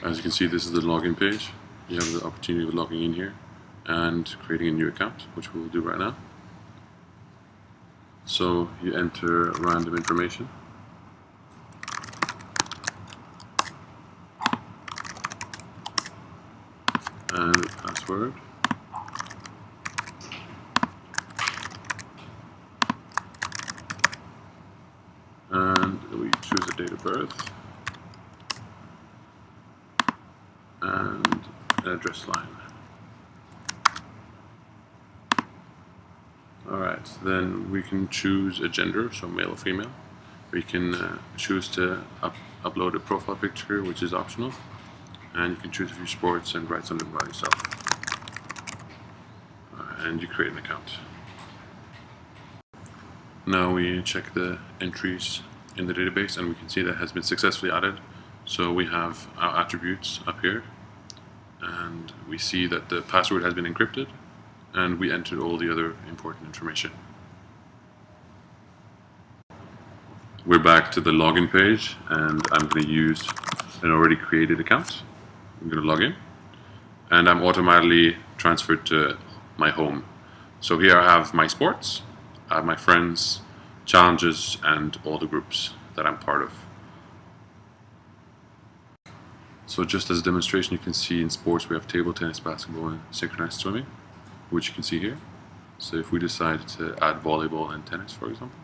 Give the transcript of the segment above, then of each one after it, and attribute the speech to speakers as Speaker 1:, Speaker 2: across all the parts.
Speaker 1: As you can see, this is the login page. You have the opportunity of logging in here and creating a new account, which we'll do right now. So you enter random information. And a password. And we choose a date of birth and an address line. Alright, then we can choose a gender, so male or female. We can choose to upload a profile picture, which is optional. And you can choose a few sports and write something about yourself. And you create an account. Now we check the entries in the database and we can see that has been successfully added. So we have our attributes up here and we see that the password has been encrypted and we entered all the other important information. We're back to the login page and I'm going to use an already created account. I'm going to log in and I'm automatically transferred to my home. So here I have my sports, I have my friends, challenges, and all the groups that I'm part of. So just as a demonstration, you can see in sports we have table tennis, basketball, and synchronized swimming, which you can see here. So if we decide to add volleyball and tennis, for example,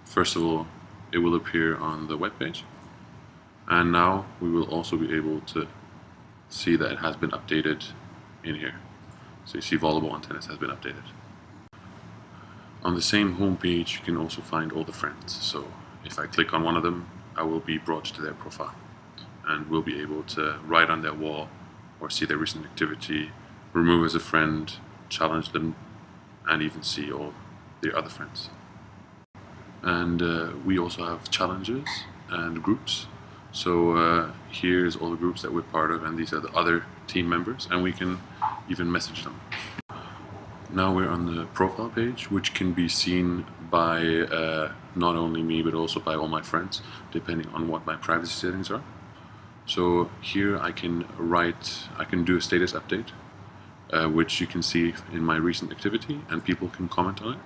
Speaker 1: first of all, it will appear on the web page. And now we will also be able to see that it has been updated in here. So you see volleyball and tennis has been updated. On the same home page, you can also find all the friends. So if I click on one of them, I will be brought to their profile and will be able to write on their wall or see their recent activity, remove as a friend, challenge them, and even see all their other friends. And we also have challenges and groups. So here's all the groups that we're part of, and these are the other team members, and we can even message them. Now we're on the profile page, which can be seen by not only me, but also by all my friends, depending on what my privacy settings are. So here I can do a status update, which you can see in my recent activity, and people can comment on it.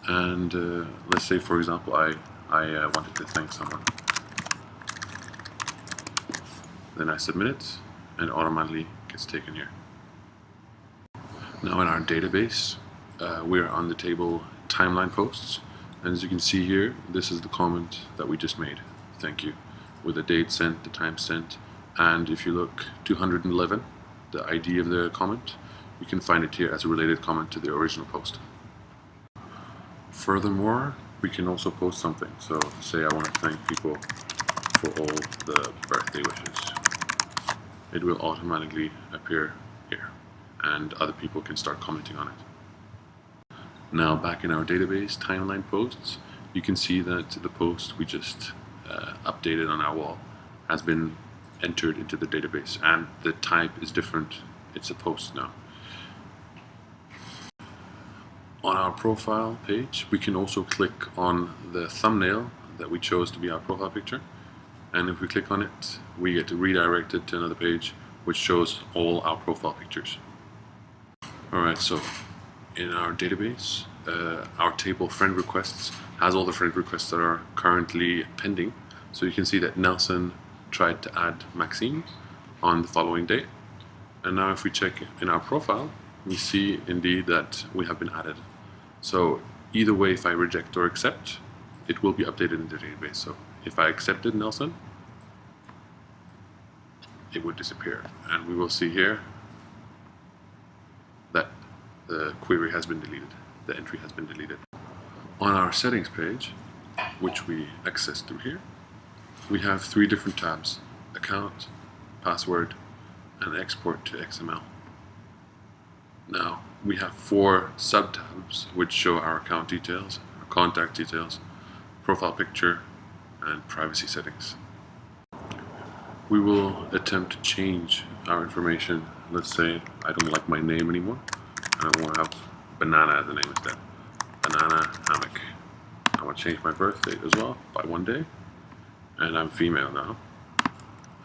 Speaker 1: And let's say, for example, I wanted to thank someone. Then I submit it, and it automatically gets taken here. Now in our database, we're on the table timeline posts, and as you can see here, this is the comment that we just made. Thank you, with the date sent, the time sent, and if you look 211, the ID of the comment, you can find it here as a related comment to the original post. Furthermore, we can also post something. So say I want to thank people for all the birthday wishes. It will automatically appear here, and other people can start commenting on it. Now back in our database, timeline posts, you can see that the post we just updated on our wall has been entered into the database, and the type is different. It's a post now. On our profile page, we can also click on the thumbnail that we chose to be our profile picture. And if we click on it, we get redirected to another page which shows all our profile pictures. Alright, so in our database, our table friend requests has all the friend requests that are currently pending. So you can see that Nelson tried to add Maxim on the following date. And now if we check in our profile, we see indeed that we have been added. So either way, if I reject or accept, it will be updated in the database. So if I accepted Nelson, it would disappear. And we will see here that the query has been deleted, the entry has been deleted. On our settings page, which we access through here, we have 3 different tabs: account, password, and export to XML. Now, we have 4 sub-tabs which show our account details, our contact details, profile picture, and privacy settings. We will attempt to change our information. Let's say I don't like my name anymore, and I want to have banana as a name instead. Banana hammock. I want to change my birth date as well by 1 day, and I'm female now.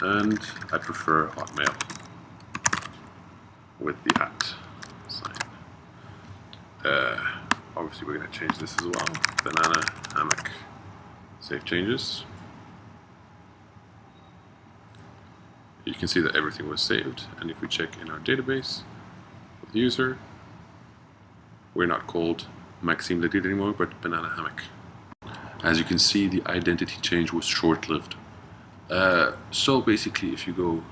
Speaker 1: and I prefer Hotmail with the @ sign. Obviously we're going to change this as well. Banana hammock. Save changes. You can see that everything was saved, and if we check in our database with the user, we're not called Maxim Ladid anymore, but Banana Hammock. As you can see, the identity change was short-lived. So basically, if you go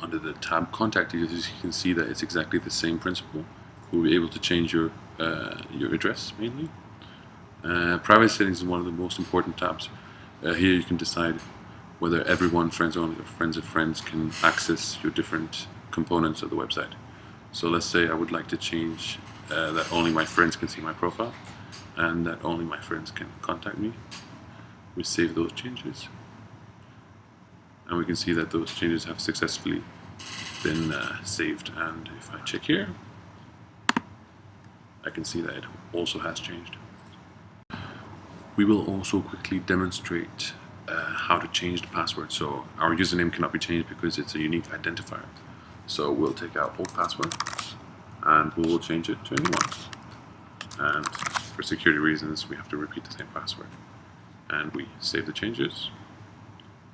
Speaker 1: under the tab Contact Details, you can see that it's exactly the same principle. We'll be able to change your address mainly. Private settings is one of the most important tabs. Here you can decide whether everyone, friends only, or friends of friends, can access your different components of the website. So let's say I would like to change that only my friends can see my profile, and that only my friends can contact me. We save those changes, and we can see that those changes have successfully been saved. And if I check here, I can see that it also has changed. We will also quickly demonstrate how to change the password. So our username cannot be changed because it's a unique identifier. So we'll take out old password and we will change it to a new one. And for security reasons, we have to repeat the same password. And we save the changes,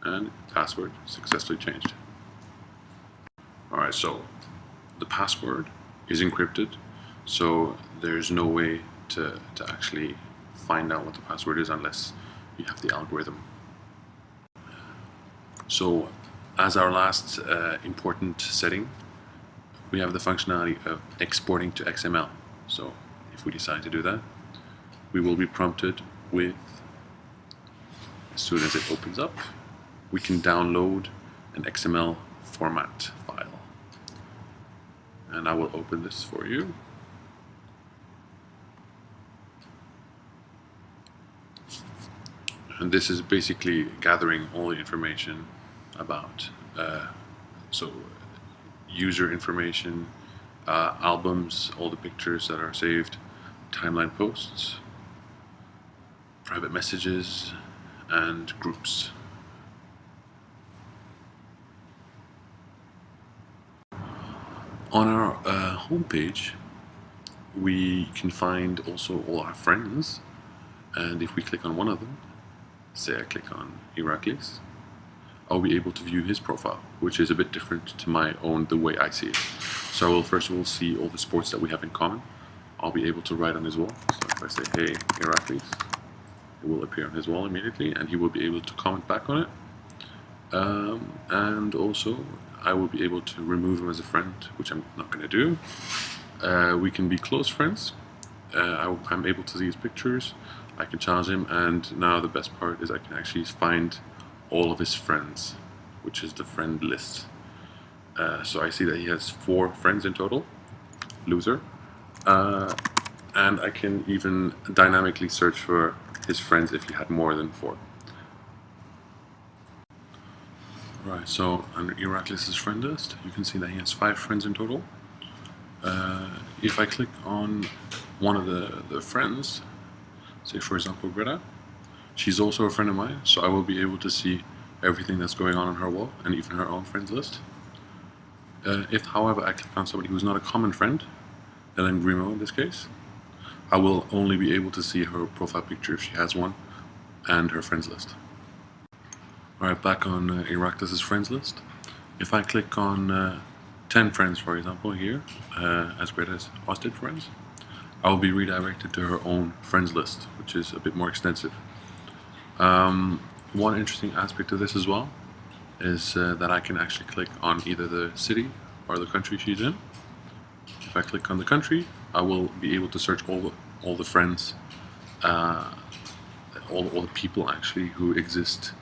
Speaker 1: and password successfully changed. Alright, so the password is encrypted, so there's no way to actually find out what the password is unless you have the algorithm. So as our last important setting, we have the functionality of exporting to XML. So if we decide to do that, we will be prompted with, as soon as it opens up, we can download an XML format file. And I will open this for you. And this is basically gathering all the information about so user information, albums, all the pictures that are saved, timeline posts, private messages, and groups. On our homepage, we can find also all our friends, and if we click on one of them, say I click on Iraklis, I'll be able to view his profile, which is a bit different to my own, the way I see it. So I will first of all see all the sports that we have in common. I'll be able to write on his wall. So if I say, hey, Iraklis, it will appear on his wall immediately, and he will be able to comment back on it. And also, I will be able to remove him as a friend, which I'm not going to do. We can be close friends. I'm able to see his pictures. I can challenge him, and now the best part is I can actually find all of his friends, which is the friend list. So I see that he has 4 friends in total, loser, and I can even dynamically search for his friends if he had more than 4. Right, so under Iraklis' friend list, you can see that he has 5 friends in total. If I click on one of the friends, say for example Greta, she's also a friend of mine, so I will be able to see everything that's going on her wall, and even her own friends list. If, however, I click on somebody who's not a common friend, Ellen Grimo in this case, I will only be able to see her profile picture if she has one, and her friends list. Alright, back on Iraklis' friends list. If I click on 10 friends, for example, here, as great as hosted friends, I will be redirected to her own friends list, which is a bit more extensive. One interesting aspect of this as well is that I can actually click on either the city or the country she's in. If I click on the country, I will be able to search all the friends, all the people actually who exist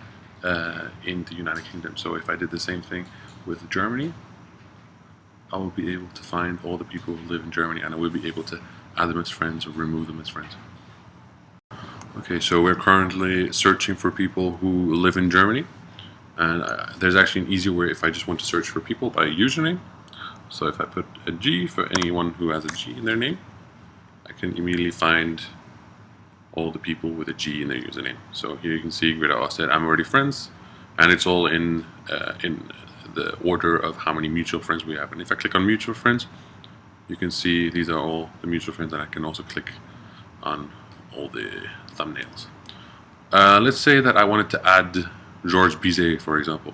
Speaker 1: in the United Kingdom. So if I did the same thing with Germany, I will be able to find all the people who live in Germany, and I will be able to add them as friends or remove them as friends. Okay, so we're currently searching for people who live in Germany, and there's actually an easier way if I just want to search for people by username. So if I put a G for anyone who has a G in their name, I can immediately find all the people with a G in their username. So here you can see Greta said I'm already friends and it's all in the order of how many mutual friends we have. And if I click on mutual friends, you can see these are all the mutual friends, and I can also click on all the thumbnails. Let's say that I wanted to add Georges Bizet, for example.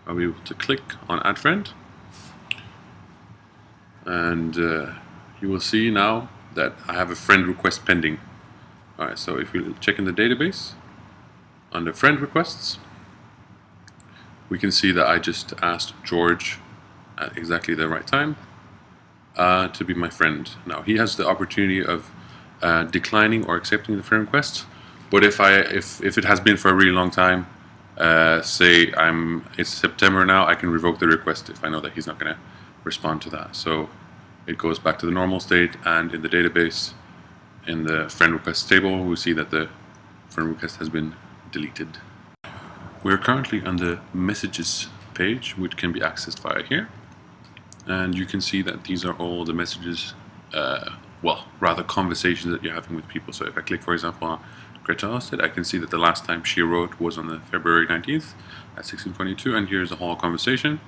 Speaker 1: I'll be able to click on add friend, and you will see now that I have a friend request pending. Alright, so if we check in the database, under friend requests, we can see that I just asked George at exactly the right time to be my friend. Now he has the opportunity of declining or accepting the friend request, but if it has been for a really long time, say it's September now, I can revoke the request if I know that he's not going to respond to that. So it goes back to the normal state, and in the database, in the friend request table, we see that the friend request has been deleted. We're currently on the messages page, which can be accessed via here, and you can see that these are all the messages, well, rather conversations that you're having with people. So if I click, for example, on Greta Ladid, I can see that the last time she wrote was on the February 19th at 16:22, and here's the whole conversation.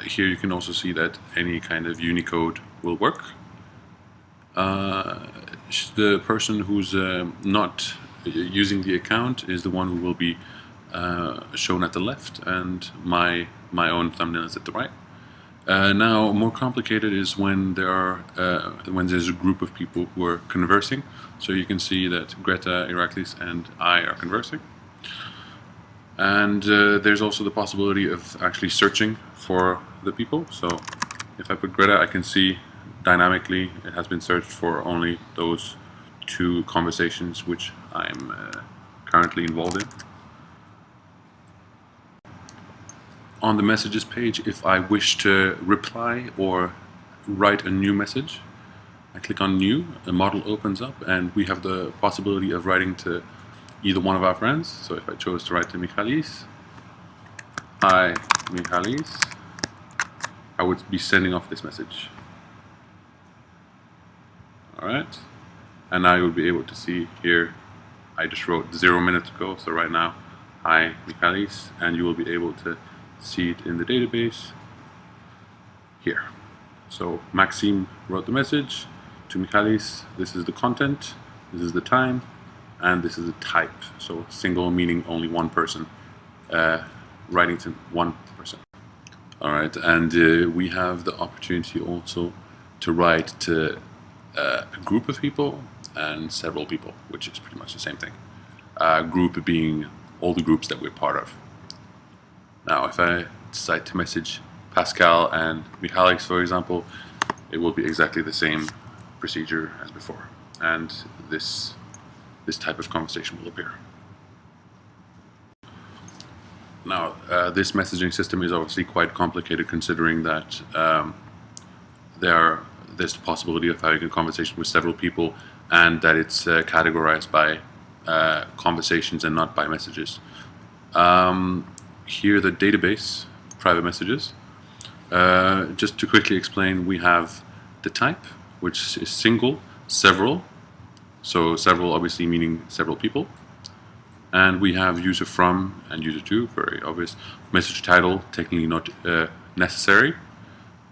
Speaker 1: Here you can also see that any kind of Unicode will work. The person who's not using the account is the one who will be shown at the left, and my own thumbnail is at the right. Now, more complicated is when there's a group of people who are conversing. So you can see that Greta, Iraklis, and I are conversing. And there's also the possibility of actually searching for the people. So if I put Greta, I can see dynamically it has been searched for only those 2 conversations which I'm currently involved in. On the messages page, if I wish to reply or write a new message, I click on new, a model opens up, and we have the possibility of writing to either one of our friends. So if I chose to write to Michalis, hi Michalis, I would be sending off this message. Alright, and now you'll be able to see here, I just wrote 0 minutes ago, so right now, hi Michalis, and you will be able to see it in the database here. So Maxim wrote the message to Michalis, this is the content, this is the time, and this is the type. So single meaning only one person, writing to one person. Alright, and we have the opportunity also to write to a group of people and several people, which is pretty much the same thing. Group being all the groups that we're part of. Now, if I decide to message Pascal and Michalis, for example, it will be exactly the same procedure as before, and this type of conversation will appear. Now, this messaging system is obviously quite complicated, considering that there's the possibility of having a conversation with several people, and that it's categorized by conversations and not by messages. Here, the database, private messages. Just to quickly explain, we have the type, which is single, several. So several obviously meaning several people. And we have user from and user to, very obvious. Message title, technically not necessary.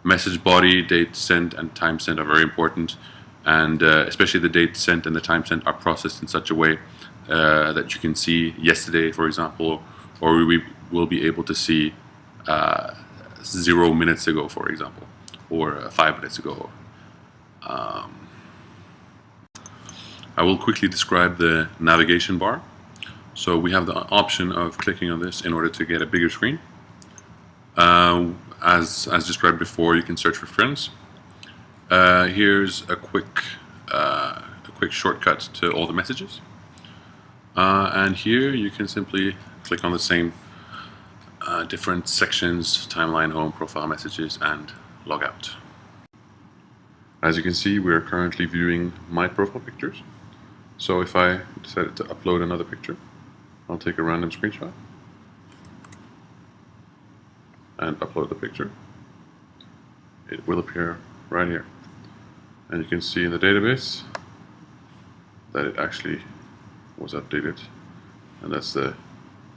Speaker 1: Message body, date sent, and time sent are very important. And especially the date sent and the time sent are processed in such a way that you can see yesterday, for example, or we will be able to see 0 minutes ago, for example, or 5 minutes ago. I will quickly describe the navigation bar. So we have the option of clicking on this in order to get a bigger screen. As described before, you can search for friends. Here's a quick shortcut to all the messages. And here you can simply click on the same different sections: timeline, home, profile, messages, and log out. As you can see, we are currently viewing my profile pictures. So if I decided to upload another picture, I'll take a random screenshot and upload the picture. It will appear right here. And you can see in the database that it actually was updated and that's the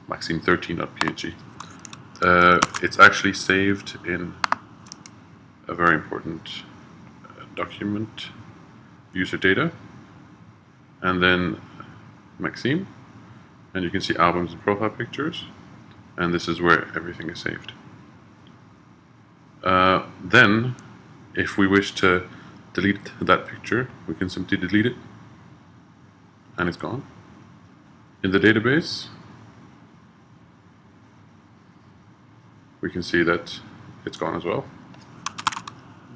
Speaker 1: Maxim 13.png. It's actually saved in a very important document, user data, and then Maxim, and you can see albums and profile pictures, and this is where everything is saved. Then, if we wish to delete that picture, we can simply delete it, and it's gone. In the database, we can see that it's gone as well,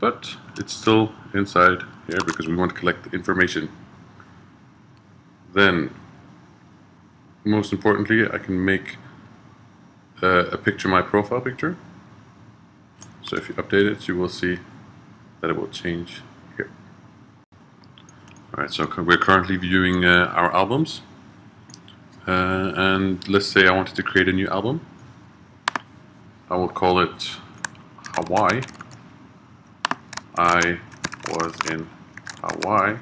Speaker 1: but it's still inside here because we want to collect the information. Then, most importantly, I can make a picture my profile picture. So if you update it, you will see that it will change here. Alright, so we're currently viewing our albums, and let's say I wanted to create a new album. I will call it Hawaii. I was in Hawaii,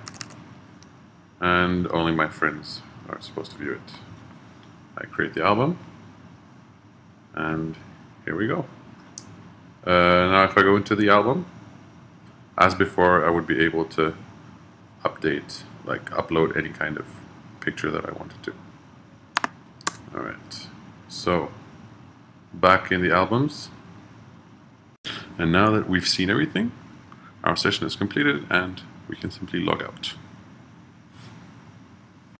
Speaker 1: and only my friends are supposed to view it. I create the album, and here we go. Now if I go into the album, as before, I would be able to update, like upload any kind of picture that I wanted to. Alright, so back in the albums, and now that we've seen everything, our session is completed and we can simply log out.